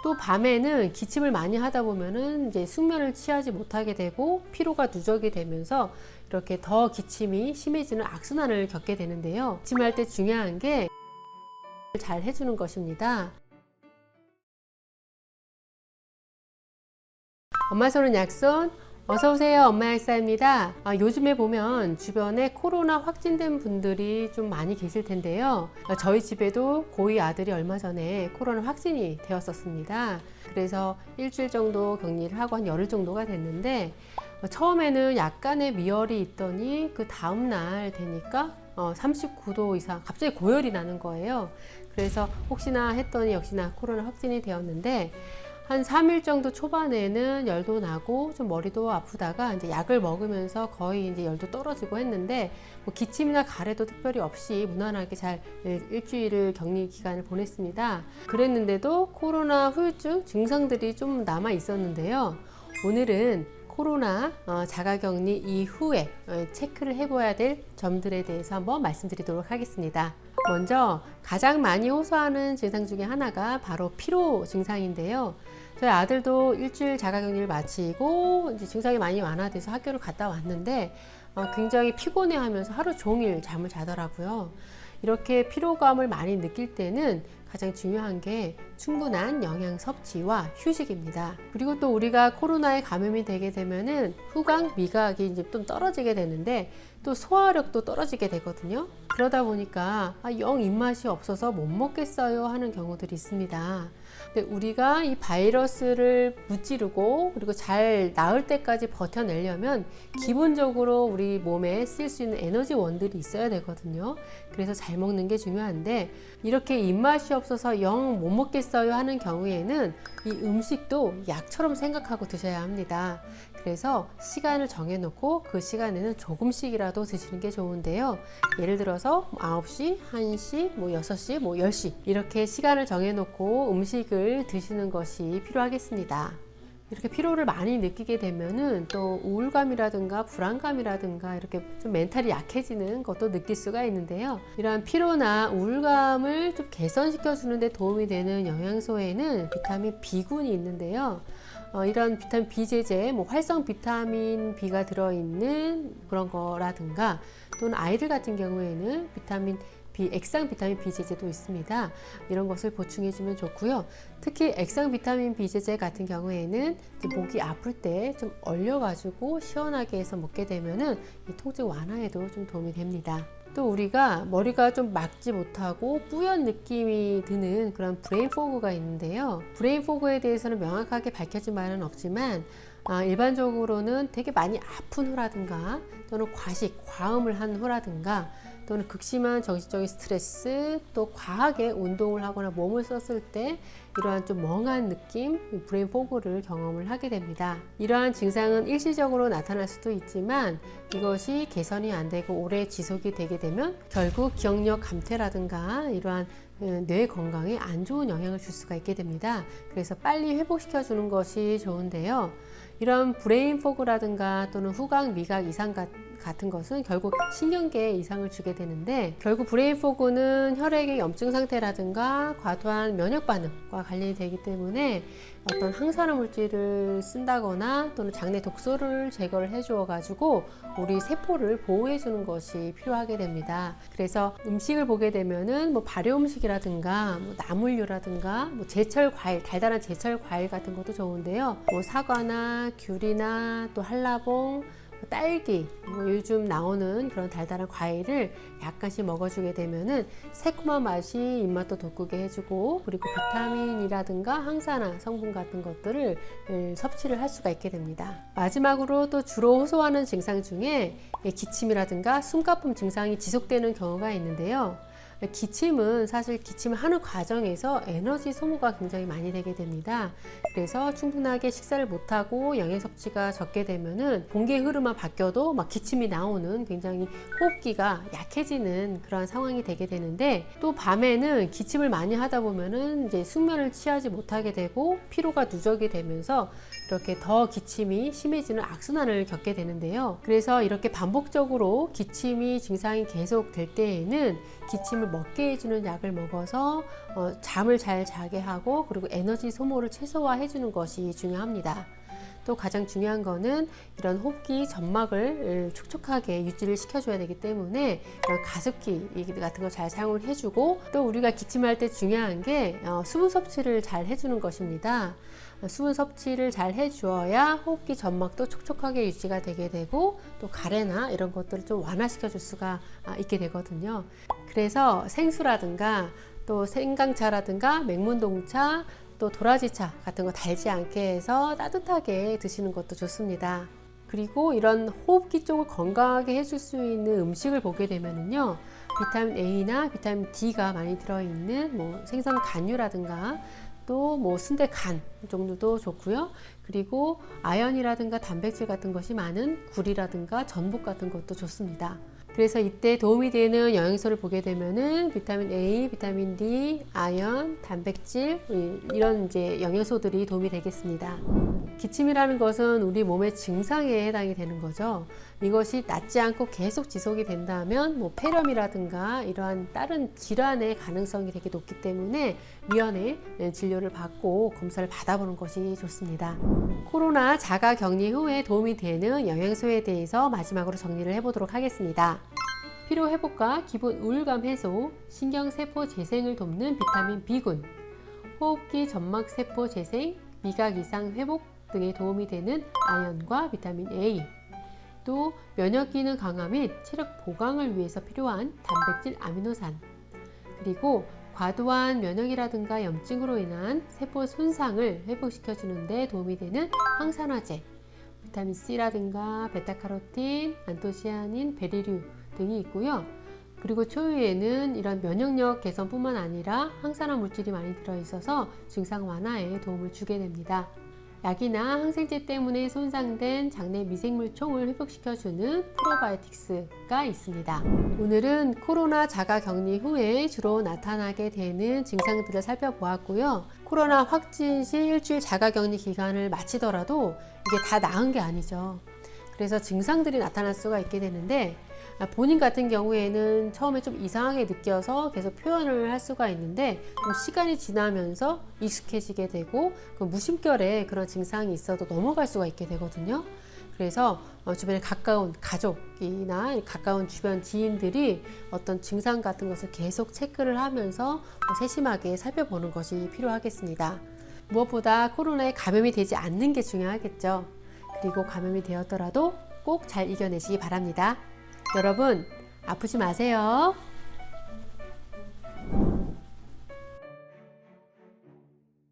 또 밤에는 기침을 많이 하다 보면은 이제 숙면을 취하지 못하게 되고 피로가 누적이 되면서 이렇게 더 기침이 심해지는 악순환을 겪게 되는데요. 기침할 때 중요한 게 잘 해주는 것입니다. 엄마 손은 약손, 어서오세요. 엄마 약사입니다. 요즘에 보면 주변에 코로나 확진된 분들이 좀 많이 계실 텐데요. 저희 집에도 고이 아들이 얼마 전에 코로나 확진이 되었었습니다. 그래서 일주일 정도 격리를 하고 한 열흘 정도가 됐는데 처음에는 약간의 미열이 있더니 그 다음날 되니까 39도 이상 갑자기 고열이 나는 거예요. 그래서 혹시나 했더니 역시나 코로나 확진이 되었는데 한 3일 정도 초반에는 열도 나고 좀 머리도 아프다가 이제 약을 먹으면서 거의 이제 열도 떨어지고 했는데 뭐 기침이나 가래도 특별히 없이 무난하게 잘 일주일을 격리 기간을 보냈습니다. 그랬는데도 코로나 후유증 증상들이 좀 남아 있었는데요. 오늘은 코로나 자가격리 이후에 체크를 해봐야 될 점들에 대해서 한번 말씀드리도록 하겠습니다. 먼저 가장 많이 호소하는 증상 중에 하나가 바로 피로 증상인데요. 저희 아들도 일주일 자가격리를 마치고 이제 증상이 많이 완화돼서 학교를 갔다 왔는데 굉장히 피곤해하면서 하루 종일 잠을 자더라고요. 이렇게 피로감을 많이 느낄 때는 가장 중요한 게 충분한 영양 섭취와 휴식입니다. 그리고 또 우리가 코로나에 감염이 되게 되면은 후각, 미각이 이제 좀 떨어지게 되는데 또 소화력도 떨어지게 되거든요. 그러다 보니까 영 입맛이 없어서 못 먹겠어요 하는 경우들이 있습니다. 근데 우리가 이 바이러스를 무찌르고 그리고 잘 나을 때까지 버텨내려면 기본적으로 우리 몸에 쓸 수 있는 에너지원들이 있어야 되거든요. 그래서 잘 먹는 게 중요한데 이렇게 입맛이 없어서 영 못 먹겠어요 하는 경우에는 이 음식도 약처럼 생각하고 드셔야 합니다. 그래서 시간을 정해놓고 그 시간에는 조금씩이라도 드시는 게 좋은데요. 예를 들어서 9시, 1시, 6시, 10시 이렇게 시간을 정해놓고 음식을 드시는 것이 필요하겠습니다. 이렇게 피로를 많이 느끼게 되면은 또 우울감이라든가 불안감이라든가 이렇게 좀 멘탈이 약해지는 것도 느낄 수가 있는데요. 이러한 피로나 우울감을 좀 개선시켜 주는데 도움이 되는 영양소에는 비타민 B군이 있는데요. 이런 비타민 B 제제, 활성 비타민 B가 들어있는 그런 거라든가 또는 아이들 같은 경우에는 비타민 B, 액상 비타민 B 제제도 있습니다. 이런 것을 보충해 주면 좋고요. 특히 액상 비타민 B 제제 같은 경우에는 목이 아플 때 좀 얼려 가지고 시원하게 해서 먹게 되면은 이 통증 완화에도 좀 도움이 됩니다. 또 우리가 머리가 좀 막지 못하고 뿌연 느낌이 드는 그런 브레인 포그가 있는데요. 브레인 포그에 대해서는 명확하게 밝혀진 바는 없지만 일반적으로는 되게 많이 아픈 후라든가 또는 과식, 과음을 한 후라든가 또는 극심한 정신적인 스트레스, 또 과하게 운동을 하거나 몸을 썼을 때 이러한 좀 멍한 느낌, 브레인 포그를 경험을 하게 됩니다. 이러한 증상은 일시적으로 나타날 수도 있지만 이것이 개선이 안 되고 오래 지속이 되게 되면 결국 기억력 감퇴라든가 이러한 뇌 건강에 안 좋은 영향을 줄 수가 있게 됩니다. 그래서 빨리 회복시켜 주는 것이 좋은데요. 이런 브레인 포그라든가 또는 후각, 미각 이상 같은 것은 결국 신경계에 이상을 주게 되는데 결국 브레인 포그는 혈액의 염증 상태라든가 과도한 면역 반응과 관련이 되기 때문에 어떤 항산화 물질을 쓴다거나 또는 장내 독소를 제거를 해주어 가지고 우리 세포를 보호해 주는 것이 필요하게 됩니다. 그래서 음식을 보게 되면은 발효 음식이라든가 나물류라든가 제철 과일, 달달한 제철 과일 같은 것도 좋은데요. 사과나 귤이나 또 한라봉, 딸기, 요즘 나오는 그런 달달한 과일을 약간씩 먹어주게 되면은 새콤한 맛이 입맛도 돋구게 해주고 그리고 비타민이라든가 항산화 성분 같은 것들을 섭취를 할 수가 있게 됩니다. 마지막으로 또 주로 호소하는 증상 중에 기침이라든가 숨가쁨 증상이 지속되는 경우가 있는데요. 기침은 사실 기침을 하는 과정에서 에너지 소모가 굉장히 많이 되게 됩니다. 그래서 충분하게 식사를 못하고 영양 섭취가 적게 되면은 공기의 흐름만 바뀌어도 막 기침이 나오는 굉장히 호흡기가 약해지는 그런 상황이 되게 되는데 또 밤에는 기침을 많이 하다 보면은 이제 숙면을 취하지 못하게 되고 피로가 누적이 되면서 이렇게 더 기침이 심해지는 악순환을 겪게 되는데요. 그래서 이렇게 반복적으로 기침이 증상이 계속될 때에는 기침을 먹게 해주는 약을 먹어서 잠을 잘 자게 하고 그리고 에너지 소모를 최소화해 주는 것이 중요합니다. 또 가장 중요한 거는 이런 호흡기 점막을 촉촉하게 유지를 시켜줘야 되기 때문에 이런 가습기 같은 거 잘 사용을 해주고, 또 우리가 기침할 때 중요한 게 수분 섭취를 잘 해주는 것입니다. 수분 섭취를 잘 해주어야 호흡기 점막도 촉촉하게 유지가 되게 되고 또 가래나 이런 것들을 좀 완화시켜 줄 수가 있게 되거든요. 그래서 생수라든가 또 생강차라든가 맹문동차 또 도라지차 같은 거 달지 않게 해서 따뜻하게 드시는 것도 좋습니다. 그리고 이런 호흡기 쪽을 건강하게 해줄 수 있는 음식을 보게 되면은요, 비타민 A나 비타민 D가 많이 들어있는 생선 간류라든가 또 순대 간 정도도 좋고요. 그리고 아연이라든가 단백질 같은 것이 많은 굴이라든가 전복 같은 것도 좋습니다. 그래서 이때 도움이 되는 영양소를 보게 되면은 비타민 A, 비타민 D, 아연, 단백질 이런 이제 영양소들이 도움이 되겠습니다. 기침이라는 것은 우리 몸의 증상에 해당이 되는 거죠. 이것이 낫지 않고 계속 지속이 된다면 폐렴이라든가 이러한 다른 질환의 가능성이 되게 높기 때문에 위원회 진료를 받고 검사를 받아보는 것이 좋습니다. 코로나 자가 격리 후에 도움이 되는 영양소에 대해서 마지막으로 정리를 해보도록 하겠습니다. 피로 회복과 기본 우울감 해소, 신경세포 재생을 돕는 비타민 B군, 호흡기 점막 세포 재생, 미각 이상 회복 등에 도움이 되는 아연과 비타민 A, 또 면역 기능 강화 및 체력 보강을 위해서 필요한 단백질 아미노산, 그리고 과도한 면역이라든가 염증으로 인한 세포 손상을 회복시켜 주는 데 도움이 되는 항산화제, 비타민 C라든가 베타카로틴, 안토시아닌, 베리류 등이 있고요. 그리고 초유에는 이런 면역력 개선뿐만 아니라 항산화 물질이 많이 들어있어서 증상 완화에 도움을 주게 됩니다. 약이나 항생제 때문에 손상된 장내 미생물총을 회복시켜주는 프로바이오틱스가 있습니다. 오늘은 코로나 자가 격리 후에 주로 나타나게 되는 증상들을 살펴보았고요. 코로나 확진 시 일주일 자가 격리 기간을 마치더라도 이게 다 나은 게 아니죠. 그래서 증상들이 나타날 수가 있게 되는데, 본인 같은 경우에는 처음에 좀 이상하게 느껴서 계속 표현을 할 수가 있는데 좀 시간이 지나면서 익숙해지게 되고 무심결에 그런 증상이 있어도 넘어갈 수가 있게 되거든요. 그래서 주변에 가까운 가족이나 가까운 주변 지인들이 어떤 증상 같은 것을 계속 체크를 하면서 세심하게 살펴보는 것이 필요하겠습니다. 무엇보다 코로나에 감염이 되지 않는 게 중요하겠죠. 그리고 감염이 되었더라도 꼭 잘 이겨내시기 바랍니다. 여러분, 아프지 마세요.